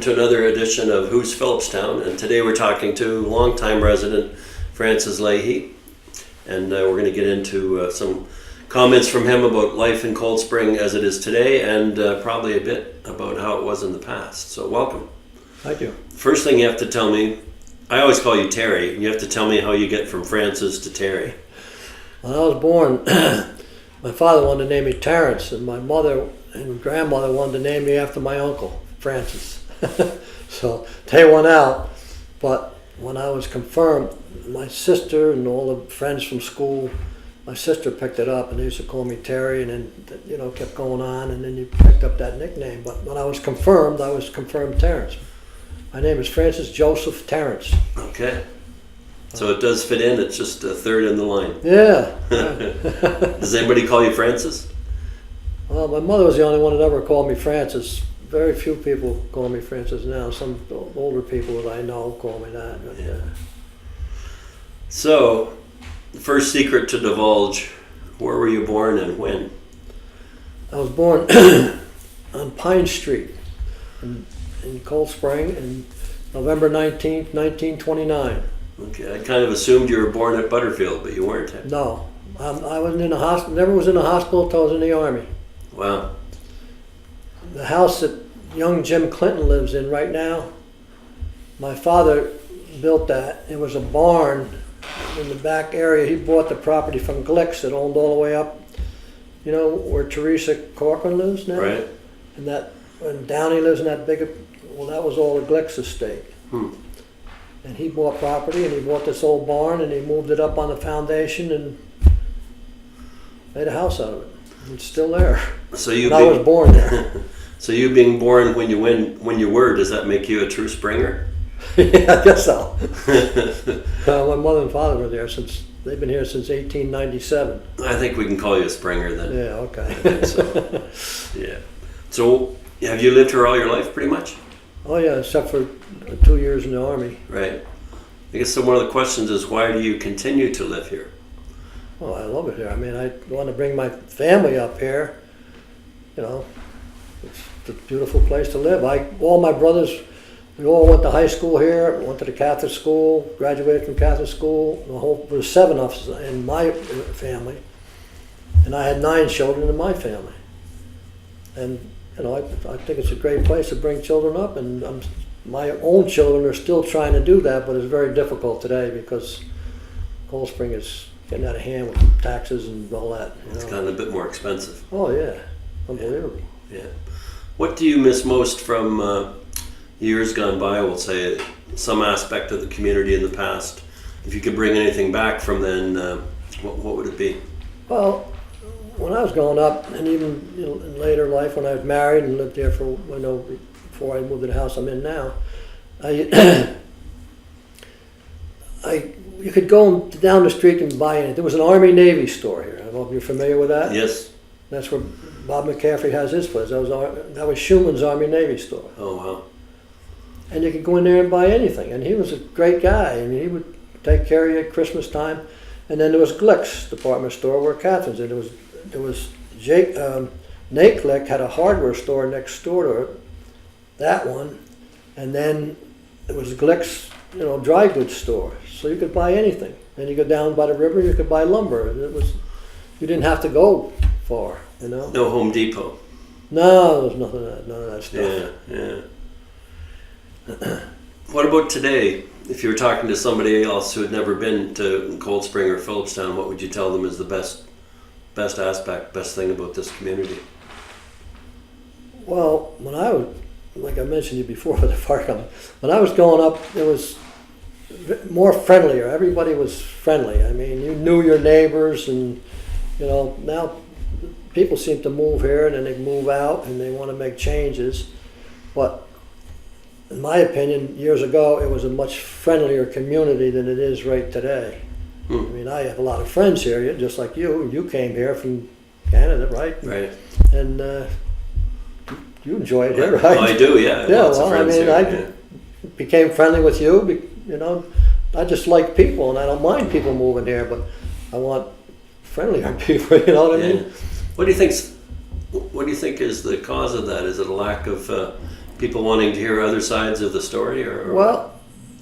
to another edition of Who's Philipstown, and today we're talking to longtime resident Francis Lahey, and we're going to get into some comments from him about life in Cold Spring as it is today, and probably a bit about how it was in the past. So welcome. Thank you. First thing you have to tell me, I always call you Terry, you have to tell me how you get from Francis to Terry. When I was born, my father wanted to name me Terrence, and my mother and grandmother wanted to name me after my uncle, Francis. So they went out, but when I was confirmed, my sister and all the friends from school, my sister picked it up and they used to call me Terry, and then, kept going on, and then you picked up that nickname. But when I was confirmed Terrence. My name is Francis Joseph Terrence. Okay. So it does fit in, it's just a third in the line. Yeah. Does anybody call you Francis? Well, my mother was the only one that ever called me Francis. Very few people call me Francis now. Some older people that I know call me that. But, yeah. So, the first secret to divulge, where were you born and when? I was born on Pine Street in Cold Spring in November 19th, 1929. Okay, I kind of assumed you were born at Butterfield, but you weren't. No, I wasn't in the hospital. Never was in the hospital until I was in the Army. Wow. The house that young Jim Clinton lives in right now, my father built that. It was a barn in the back area. He bought the property from Glicks that owned all the way up, where Teresa Corcoran lives now? Right. And when Downey lives in that big, well, that was all the Glicks estate. And he bought property, and he bought this old barn, and he moved it up on the foundation and made a house out of it. It's still there. So I was born there. So you being born when you were, does that make you a true Springer? Yeah, I guess so. My mother and father were there they've been here since 1897. I think we can call you a Springer then. Yeah, okay. I think so. Yeah. So have you lived here all your life pretty much? Oh yeah, except for 2 years in the Army. Right. I guess one of the questions is, why do you continue to live here? Well, I love it here. I mean, I want to bring my family up here. It's a beautiful place to live. All my brothers, we all went to high school here, went to the Catholic school, graduated from Catholic school. There were 7 of us in my family, and I had 9 children in my family. And I think it's a great place to bring children up, and my own children are still trying to do that, but it's very difficult today because Cold Spring is getting out of hand with taxes and all that. It's gotten a bit more expensive. Oh yeah, unbelievable. Yeah. What do you miss most from years gone by? We'll say some aspect of the community in the past. If you could bring anything back from then, what would it be? Well, when I was growing up, and even in later life when I was married and lived here before I moved to the house I'm in now, you could go down the street and buy anything. There was an Army-Navy store here. I don't know if you're familiar with that. Yes. That's where Bob McCaffrey has his place. That was Schumann's Army-Navy store. Oh, wow. And you could go in there and buy anything. And he was a great guy. I mean, he would take care of you at Christmas time. And then there was Glick's department store where Catherine's. And there was Nate Glick had a hardware store next door to it, that one. And then it was Glick's, dry goods store. So you could buy anything. And you go down by the river, you could buy lumber. And you didn't have to go far, No Home Depot. No, there's none of that stuff. Yeah. What about today? If you were talking to somebody else who had never been to Cold Spring or Philipstown, what would you tell them is the best aspect, best thing about this community? Well, when I was, like I mentioned you before with the park, when I was growing up, it was more friendlier. Everybody was friendly. I mean, you knew your neighbors, and now people seem to move here and then they move out and they want to make changes. But in my opinion, years ago, it was a much friendlier community than it is right today. I mean, I have a lot of friends here, just like you. You came here from Canada, right? Right. And you enjoy it here, right? Oh, I do, yeah. Yeah, Lots of friends here. I became friendly with you. I just like people, and I don't mind people moving here, but I want friendlier people. You know what I mean? What do you think is the cause of that? Is it a lack of people wanting to hear other sides of the story, or Well,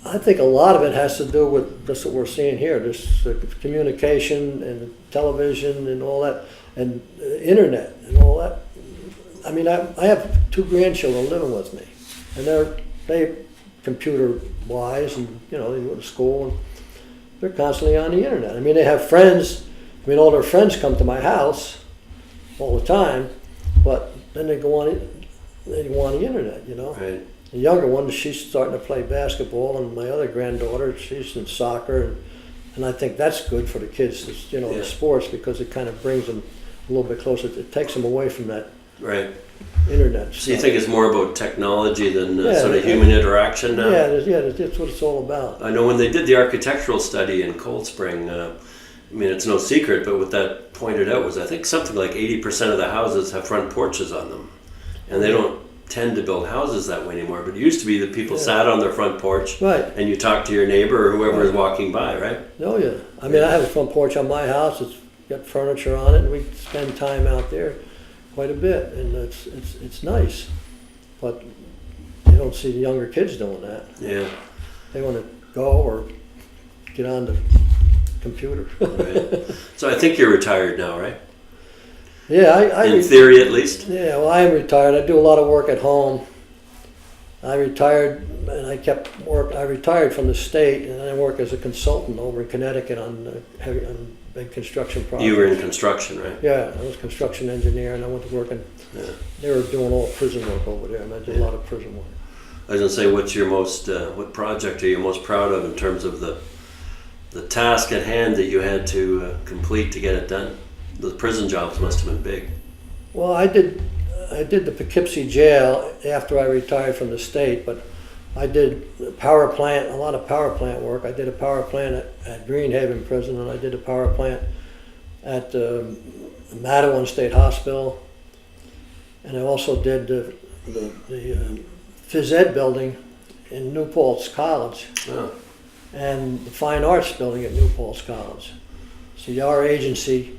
I think a lot of it has to do with just what we're seeing here, this communication and television and all that, and internet and all that. I mean, I have 2 grandchildren living with me, and they computer wise, and they go to school, and they're constantly on the internet. I mean, they have friends. I mean, all their friends come to my house all the time, but then they go on the internet, right? The younger one, she's starting to play basketball, and my other granddaughter, she's in soccer, and I think that's good for the kids, the sports, because it kind of brings them a little bit closer. It takes them away from that Right. internet So you stuff. think it's more about technology than Yeah, sort of human interaction now? That's what it's all about. I know when they did the architectural study in Cold Spring, I mean, it's no secret, but what that pointed out was I think something like 80% of the houses have front porches on them. And they don't tend to build houses that way anymore. But it used to be that people sat on their front porch Right. and you talked to your neighbor or whoever is walking by, right? Oh, yeah. I mean, I have a front porch on my house. It's got furniture on it, and we spend time out there quite a bit, and it's nice. But you don't see the younger kids doing that. Yeah. They want to go or get on the computer. Right. So I think you're retired now, right? Yeah, In theory, at least. Yeah, well, I am retired. I do a lot of work at home. I retired, and I retired from the state, and I work as a consultant over in Connecticut on big construction projects. You were in construction, right? Yeah, I was a construction engineer, and I went to work in. Yeah. They were doing all prison work over there, and I did a lot of prison work. I was gonna say, what's your most, what project are you most proud of in terms of the task at hand that you had to complete to get it done? The prison jobs must have been big. Well, I did the Poughkeepsie jail after I retired from the state, but I did a lot of power plant work. I did a power plant at Greenhaven Prison, and I did a power plant at Matawan State Hospital, and I also did the phys ed building in New Paltz College, Oh. and the fine arts building at New Paltz College. See, our agency,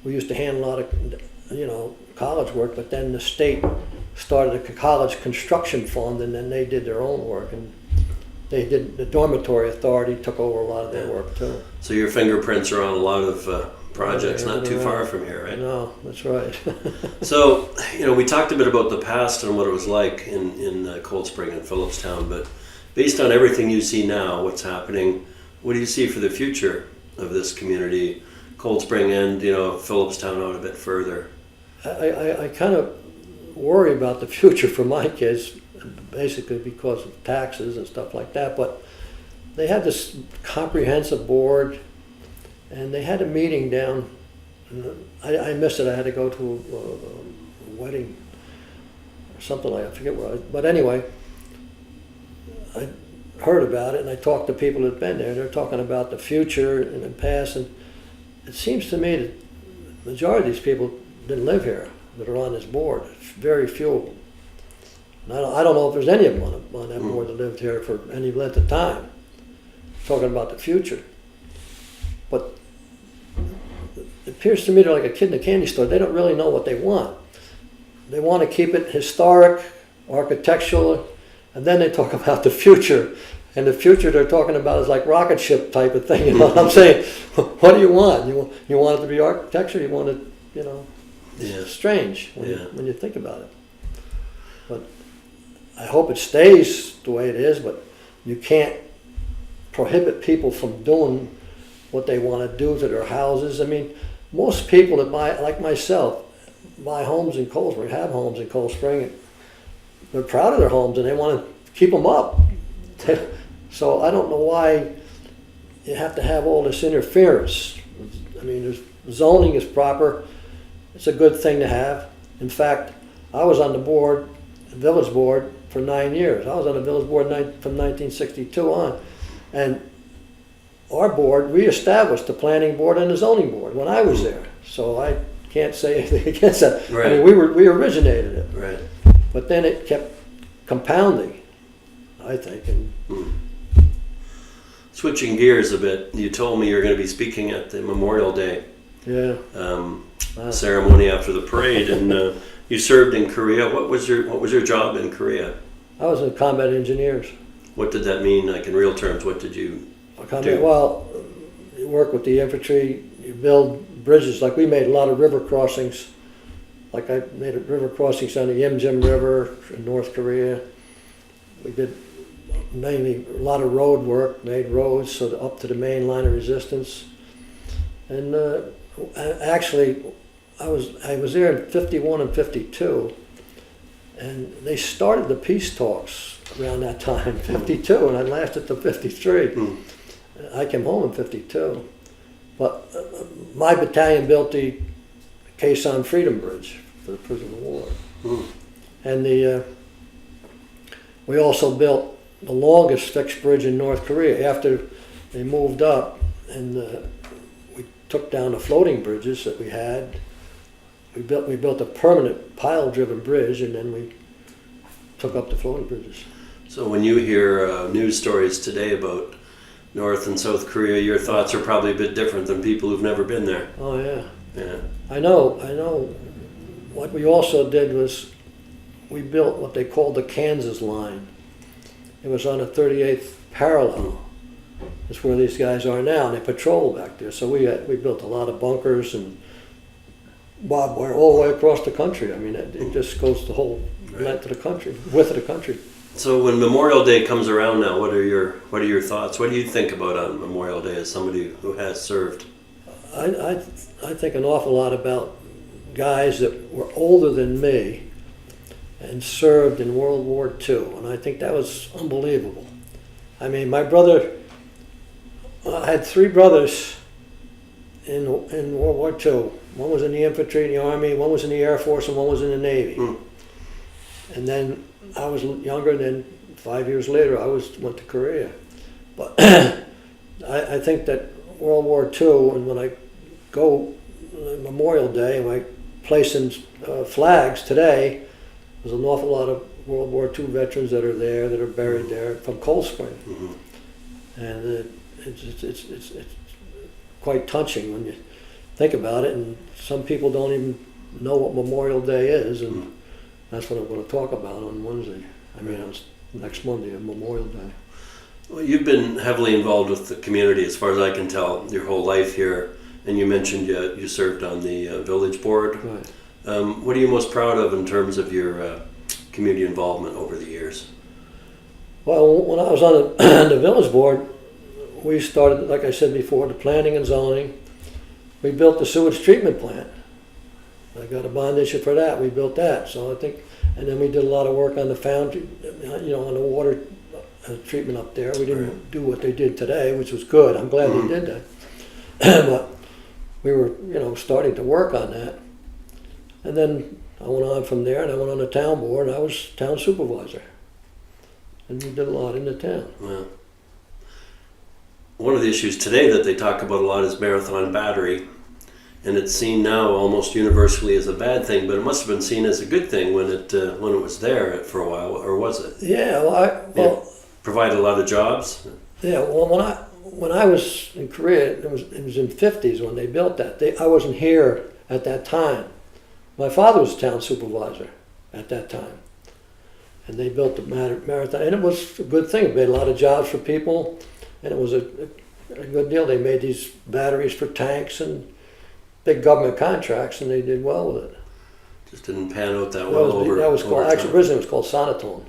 we used to handle a lot of, college work, but then the state started a college construction fund, and then they did their own work, and the dormitory authority took over a lot of their work too. So your fingerprints are on a lot of projects not too far from here, right? No, that's right. So, we talked a bit about the past and what it was like in Cold Spring and Philipstown, but based on everything you see now, what's happening, what do you see for the future of this community, Cold Spring and, Philipstown out a bit further? I kind of worry about the future for my kids, basically because of taxes and stuff like that, but they had this comprehensive board, and they had a meeting down. I missed it. I had to go to a wedding or something like that. I forget where. But anyway, I heard about it, and I talked to people that had been there. They're talking about the future and the past, and it seems to me that the majority of these people didn't live here that are on this board. Very few of them. And I don't know if there's any of them on that board that lived here for any length of time. Talking about the future. But it appears to me they're like a kid in a candy store. They don't really know what they want. They want to keep it historic, architectural, and then they talk about the future. And the future they're talking about is like rocket ship type of thing. You know what I'm saying? What do you want? You want it to be architecture? You want it, it's strange when you think about it. But I hope it stays the way it is, but you can't prohibit people from doing what they want to do to their houses. I mean, most people that buy, like myself, buy homes in Cold Spring, have homes in Cold Spring, and they're proud of their homes and they want to keep them up. So I don't know why you have to have all this interference. I mean, zoning is proper. It's a good thing to have. In fact, I was on the board, the village board, for 9 years. I was on the village board from 1962 on. And our board reestablished the planning board and the zoning board when I was there. So I can't say anything against that. Right. I mean, we originated it. Right. But then it kept compounding, I think. And Switching gears a bit, you told me you're going to be speaking at the Memorial Day ceremony after the parade, and you served in Korea. What was your job in Korea? I was in combat engineers. What did that mean, like in real terms? What did you do? Well, you work with the infantry, you build bridges. Like we made a lot of river crossings. Like I made river crossings on the Yimjim River in North Korea. We did mainly a lot of road work, made roads so up to the main line of resistance. And actually, I was there in 51 and 52, and they started the peace talks around that time, 52, and I lasted to 53. I came home in 52. But my battalion built the Quezon Freedom Bridge for the prisoner of war. And we also built the longest fixed bridge in North Korea after they moved up, and we took down the floating bridges that we had. We built a permanent pile-driven bridge, and then we took up the floating bridges. So when you hear news stories today about North and South Korea, your thoughts are probably a bit different than people who've never been there. Oh yeah. Yeah. I know. What we also did was we built what they called the Kansas line. It was on the 38th parallel. That's where these guys are now, and they patrol back there. So we built a lot of bunkers and barbed wire all the way across the country. I mean, it just goes the whole length of the country, width of the country. So when Memorial Day comes around now, what are your thoughts? What do you think about on Memorial Day as somebody who has served? I think an awful lot about guys that were older than me and served in World War II, and I think that was unbelievable. I mean, my brother, I had three brothers in World War II. One was in the infantry, in the Army, one was in the Air Force, and one was in the Navy. And then I was younger, and then 5 years later I went to Korea. But I think that World War II, and when I go Memorial Day, and I place in flags today, there's an awful lot of World War II veterans that are there, that are buried there from Cold Spring. And it's quite touching when you think about it, and some people don't even know what Memorial Day is, and that's what I'm going to talk about on Wednesday. I mean, it's next Monday, Memorial Day. Well, you've been heavily involved with the community, as far as I can tell, your whole life here, and you mentioned you served on the village board. Right. What are you most proud of in terms of your community involvement over the years? Well, when I was on the village board, we started, like I said before, the planning and zoning. We built the sewage treatment plant. I got a bond issue for that. We built that. So I think, and then we did a lot of work on the foundry, on the water treatment up there. We didn't do what they did today, which was good. I'm glad they did that. But we were, starting to work on that. And then I went on from there, and I went on the town board, and I was town supervisor. And we did a lot in the town. Well, one of the issues today that they talk about a lot is Marathon Battery. And it's seen now almost universally as a bad thing, but it must have been seen as a good thing when it was there for a while, or was it? Yeah, well, provided a lot of jobs. Yeah, well, when I was in Korea, it was in the 50s when they built that. I wasn't here at that time. My father was town supervisor at that time, and they built the marathon, and it was a good thing. It made a lot of jobs for people, and it was a good deal. They made these batteries for tanks and big government contracts, and they did well with it. Just didn't pan out that well over That was called, time. actually, originally it was called Sonotone.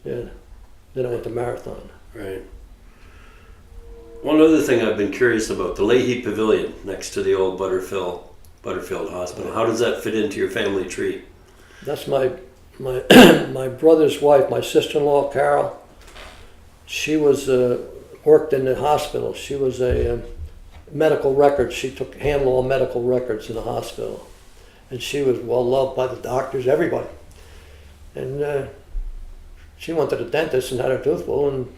Yeah. Then I went to Marathon. Right. One other thing I've been curious about, the Lahey Pavillion next to the old Butterfield Hospital. How does that fit into your family tree? That's my my brother's wife, my sister-in-law, Carol. She was worked in the hospital. She was a medical records. She took handle all medical records in the hospital, and she was well loved by the doctors, everybody. And she went to the dentist and had her tooth pulled, and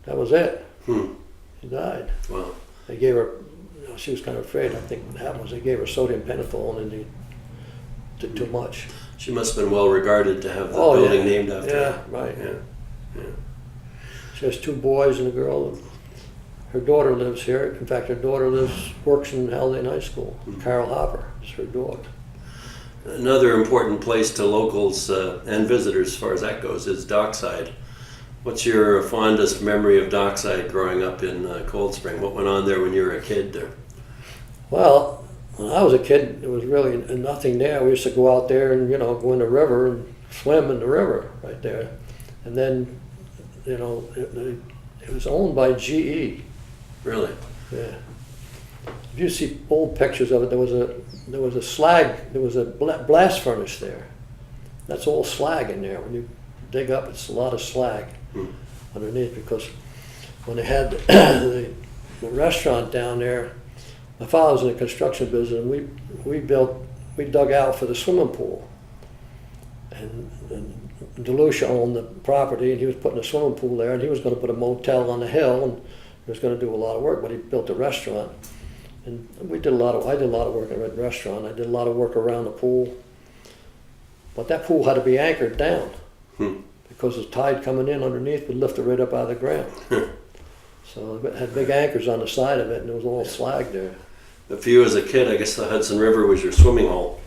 that was it. She died. Wow. They gave her. She was kind of afraid. I think what happened was they gave her sodium pentothal, and they did too much. She must have been well regarded to have the building named after her. Yeah, right. Yeah. She has two boys and a girl. Her daughter lives here. In fact, her daughter works in Haldane High School. Carol Hopper is her daughter. Another important place to locals and visitors, as far as that goes, is Dockside. What's your fondest memory of Dockside growing up in Cold Spring? What went on there when you were a kid there? Well, when I was a kid, there was really nothing there. We used to go out there and, go in the river and swim in the river right there. And then, it was owned by GE. Really? Yeah. If you see old pictures of it, there was a slag, there was a blast furnace there. That's all slag in there. When you dig up, it's a lot of slag underneath, because when they had the restaurant down there, my father was in the construction business, and we dug out for the swimming pool. And DeLucia owned the property, and he was putting a swimming pool there, and he was going to put a motel on the hill, and he was going to do a lot of work, but he built a restaurant. And I did a lot of work in that restaurant. I did a lot of work around the pool. But that pool had to be anchored down because the tide coming in underneath would lift it right up out of the ground. So it had big anchors on the side of it, and there was all slag there. But for you as a kid, I guess the Hudson River was your swimming hole.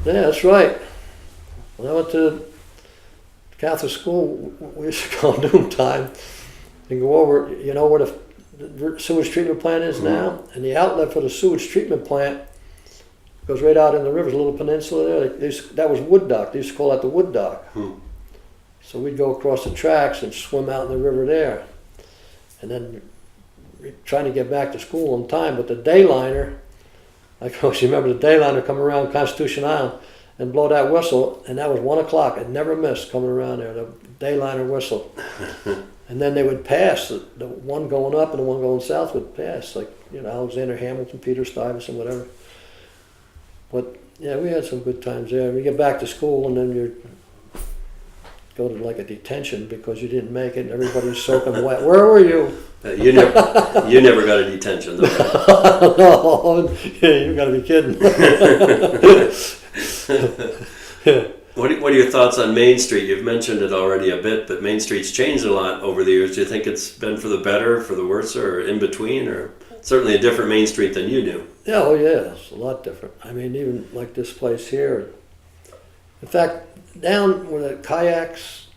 Yeah, that's right. When I went to Catholic school, we used to go noon time and go over, where the sewage treatment plant is now, and the outlet for the sewage treatment plant goes right out in the river. There's a little peninsula there. That was wood dock. They used to call that the wood dock. So we'd go across the tracks and swim out in the river there. And then we're trying to get back to school on time, but the dayliner, I can always remember the dayliner coming around Constitution Island and blow that whistle, and that was 1 o'clock. It never missed coming around there, the dayliner whistle. And then they would pass, the one going up and the one going south would pass, like, Alexander Hamilton, Peter Stuyvesant, whatever. But yeah, we had some good times there. We get back to school, and then you go to like a detention because you didn't make it, and everybody's soaking wet. Where were you? You never got a detention, though. Right? No, you got to be kidding. What are your thoughts on Main Street? You've mentioned it already a bit, but Main Street's changed a lot over the years. Do you think it's been for the better, for the worse, or in between, or certainly a different Main Street than you knew? Yeah, oh yeah, it's a lot different. I mean, even like this place here. In fact, down where the kayaks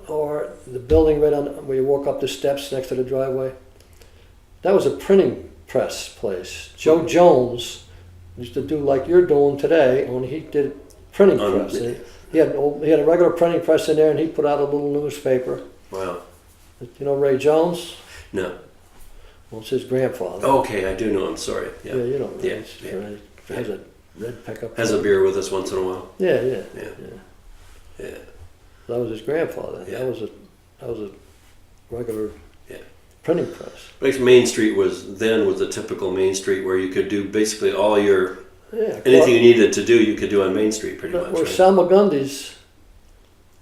or the building right on where you walk up the steps next to the driveway, that was a printing press place. Joe Jones used to do like you're doing today, only he did printing press. He had a regular printing press in there, and he put out a little newspaper. Wow. You know Ray Jones? No. Well, it's his grandfather. Okay, I do know him. Sorry. Yeah. Yeah, you know. Yeah. He has a red pickup. Has a beer with us once in a while. Yeah. Yeah. That was his grandfather. Yeah. That was a regular printing press. But Main Street was a typical Main Street where you could do basically all your anything you needed to do, you could do on Main Street pretty much. Where right? Selma Gundy's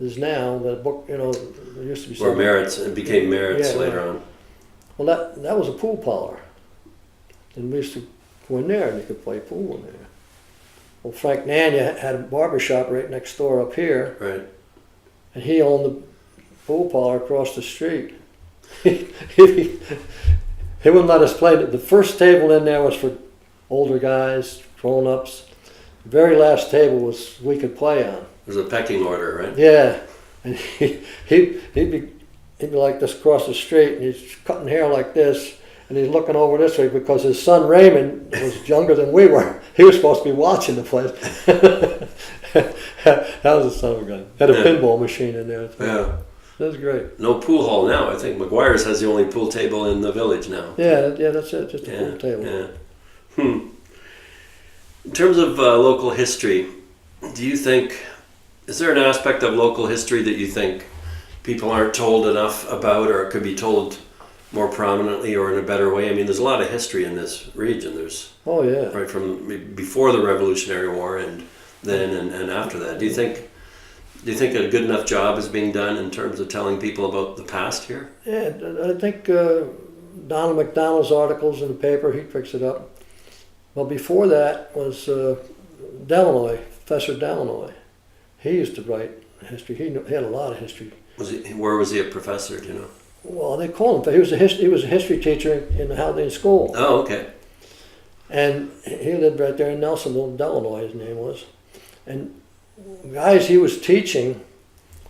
is now, the book, there used to be. Or Merritt's, it became Merritt's Yeah, later right. on. Well, that was a pool parlor, and we used to go in there and you could play pool in there. Well, Frank Nanya had a barber shop right next door up here, Right. and he owned the pool parlor across the street. He wouldn't let us play. The first table in there was for older guys, grown-ups. The very last table was we could play on. There's a pecking order, right? Yeah, and he'd be like this across the street, and he's cutting hair like this, and he's looking over this way because his son Raymond was younger than we were. He was supposed to be watching the place. That was a son of a gun. Had a pinball machine in there. Yeah. That was great. No pool hall now. I think McGuire's has the only pool table in the village now. Yeah, that's it. Just a pool table. Yeah. In terms of local history, do you think, is there an aspect of local history that you think people aren't told enough about, or could be told more prominently or in a better way? I mean, there's a lot of history in this region. There's right from before the Revolutionary War and then and after that. Do you think a good enough job is being done in terms of telling people about the past here? Yeah, I think Donald McDonald's articles in the paper, he picks it up. Well, before that was Delanoy, Professor Delanoy. He used to write history. He had a lot of history. Where was he a professor, do you know? Well, they called him. He was a history teacher in the Haldane School. Oh, okay. And he lived right there in Nelsonville, Delanoy, his name was. And guys he was teaching,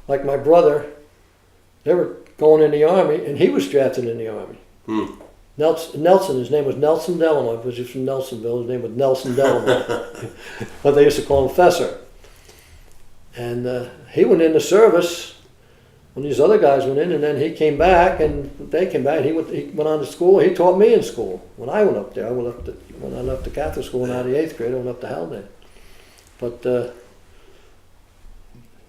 like my brother, they were going in the Army, and he was drafted in the Army. Hmm. Nelson, his name was Nelson Delano, because he's from Nelsonville, his name was Nelson Delano. But they used to call him Fessor. And he went into service when these other guys went in, and then he came back, and they came back, and he went on to school. He taught me in school. When I went up there, when I left the Catholic school in out of the 8th grade, I went up to Haldane. But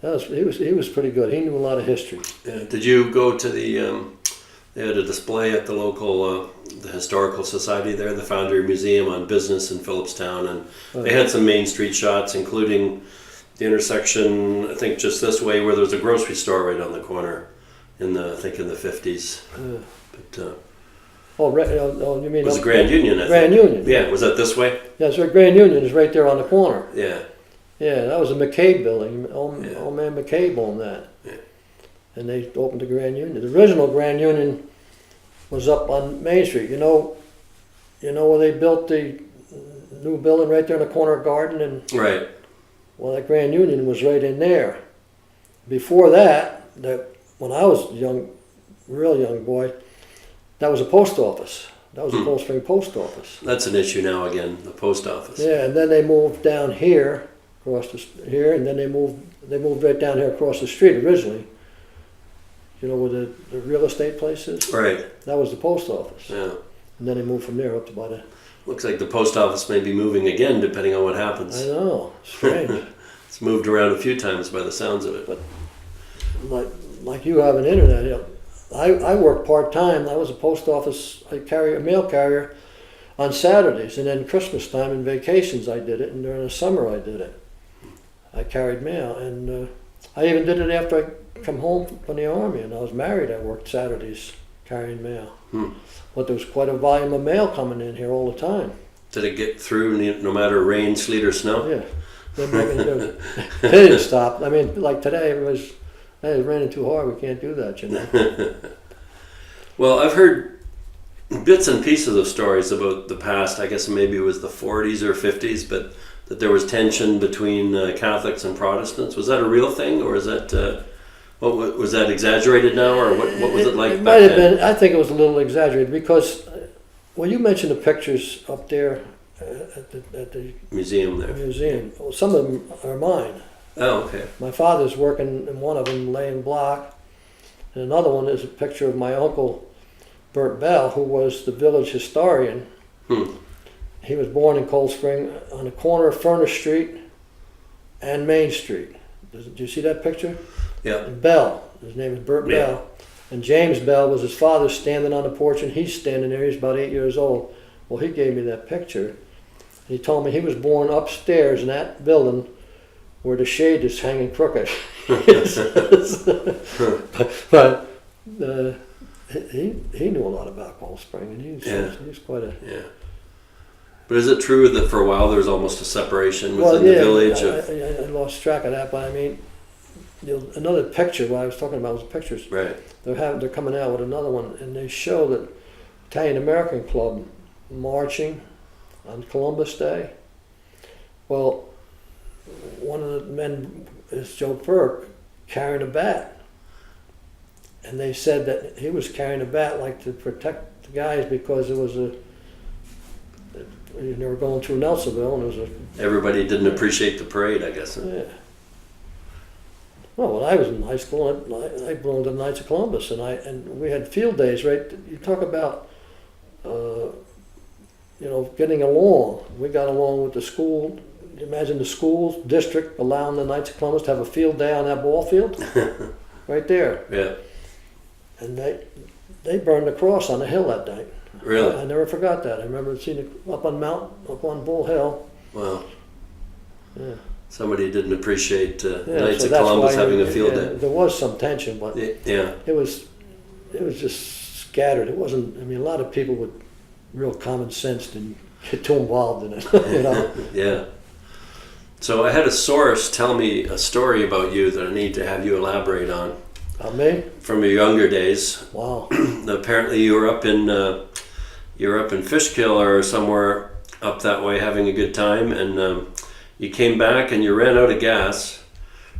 he was pretty good. He knew a lot of history. Yeah. Did you go to they had a display at the local, the Historical Society there, the Foundry Museum on Business in Philipstown, and they had some Main Street shots, including the intersection, I think just this way, where there was a grocery store right on the corner, I think in the 50s. But you mean? It was Grand Union, I Grand think. Union. Yeah, was that this way? Yeah, so Grand Union is right there on the corner. Yeah. Yeah, that was a McCabe building. Old Yeah. man McCabe owned that. Yeah. And they opened the Grand Union. The original Grand Union was up on Main Street. You know where they built the new building right there in the corner garden, and Right. well, that Grand Union was right in there. Before that, when I was real young boy, that was a post office. That was the Cold Spring Post Office. That's an issue now again, the post office. Yeah, and then they moved down here, here, and then they moved right down here across the street originally. You know where the real estate place is? Right. That was the post office. Yeah. And then they moved from there up to about a... Looks like the post office may be moving again, depending on what happens. I know, strange. It's moved around a few times by the sounds of it. But like you have an internet, I work part-time. I was a post office, I carry a mail carrier on Saturdays, and then Christmas time and vacations I did it, and during the summer I did it. I carried mail, and I even did it after I come home from the Army, and I was married. I worked Saturdays carrying mail. But there was quite a volume of mail coming in here all the time. Did it get through no matter rain, sleet, or snow? Yeah. They didn't stop. I mean, like today, it's raining too hard. We can't do that, you know. Well, I've heard bits and pieces of stories about the past. I guess maybe it was the 40s or 50s, but that there was tension between Catholics and Protestants. Was that a real thing, or is that was that exaggerated now, or what was it like It back might have then? been. I think it was a little exaggerated because, well, you mentioned the pictures up there at the Museum there. museum. Well, some of them are mine. Oh, okay. My father's working in one of them, laying block, and another one is a picture of my uncle Bert Bell, who was the village historian. He was born in Cold Spring on the corner of Furnace Street and Main Street. Did you see that picture? Yeah. Bell. His name is Bert Yeah. Bell. And James Bell was his father standing on the porch, and he's standing there. He's about 8 years old. Well, he gave me that picture. He told me he was born upstairs in that building where the shade is hanging crooked. but he knew a lot about Cold Spring, and he's quite a... Yeah. But is it true that for a while there was almost a separation within the village? I lost track of that, but I mean, another picture, what I was talking about was pictures. Right. They're coming out with another one, and they show the Italian American Club marching on Columbus Day. Well, one of the men is Joe Burke carrying a bat. And they said that he was carrying a bat like to protect the guys because it was they were going through Nelsonville, and it was Everybody didn't appreciate the parade, I guess. yeah. Well, when I was in high school, I belonged to the Knights of Columbus, and we had field days, right? You talk about, getting along. We got along with the school. Imagine the school district allowing the Knights of Columbus to have a field day on that ball field, right there. Yeah. And they burned the cross on the hill that night. Really? I never forgot that. I remember seeing it up on Bull Hill. Wow. Yeah. Somebody didn't appreciate Knights so of that's Columbus why having a field day. There was some tension, but Yeah. it was just scattered. It wasn't. I mean, a lot of people with real common sense didn't get too involved in it. You know. Yeah. So I had a source tell me a story about you that I need to have you elaborate on. About me? From your younger days. Wow. Apparently you were up in Fishkill or somewhere up that way having a good time, and you came back and you ran out of gas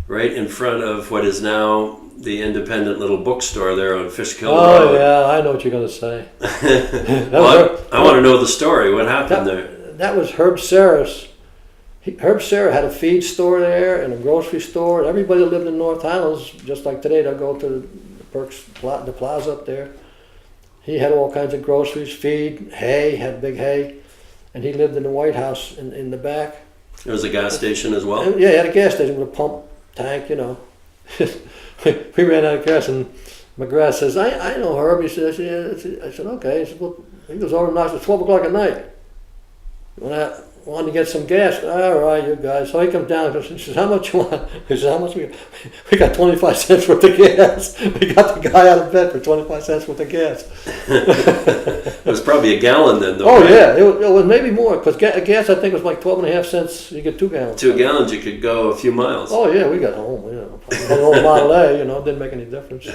right in front of what is now the independent little bookstore there on Fishkill Oh Road. yeah, I know what you're going to say. Well, I want to know the story. What happened there? That was Herb Sarah's. Herb Sarah had a feed store there and a grocery store. Everybody that lived in North Highlands, just like today, they'll go to the plaza up there. He had all kinds of groceries, feed, hay, had big hay, and he lived in the White House in the back. There was a gas station as well? And, yeah, he had a gas station with a pump tank, you know. We ran out of gas, and McGrath says, I know Herb. He says, yeah. I said, okay. He said, well, he goes over and knocks at 12 o'clock at night. When I wanted to get some gas, all right, you guys. So he comes down and he says, how much you want? He says, how much we got? We got 25 cents worth of gas. We got the guy out of bed for 25 cents worth of gas. It was probably a gallon then, though. Oh, right? yeah. It was maybe more, because gas, I think, was like 12 and a half cents. You get 2 gallons. 2 gallons, you could go a few miles. Oh, yeah, we got home. You know, we had an old Model A, you know, it didn't make any difference.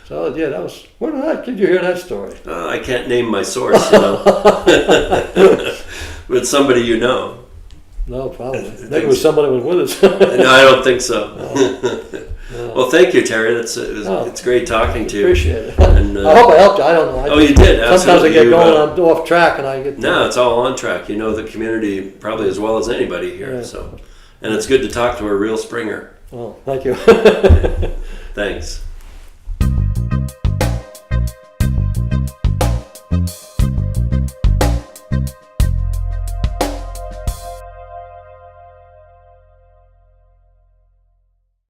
So, yeah, that was, where did you hear that story? I can't name my source, you know. With somebody you know. No, probably. Maybe it was somebody who was with us. No, I don't think so. No. Well, thank you, Terry. It's great talking to you. Appreciate it. And, I hope I helped you. I don't know. Oh, you did. Sometimes Absolutely. I get going, I'm off track, and I get. No, it's all on track. You know the community probably as well as anybody here. Yeah. So, and it's good to talk to a real Springer. Oh, thank you. Thanks.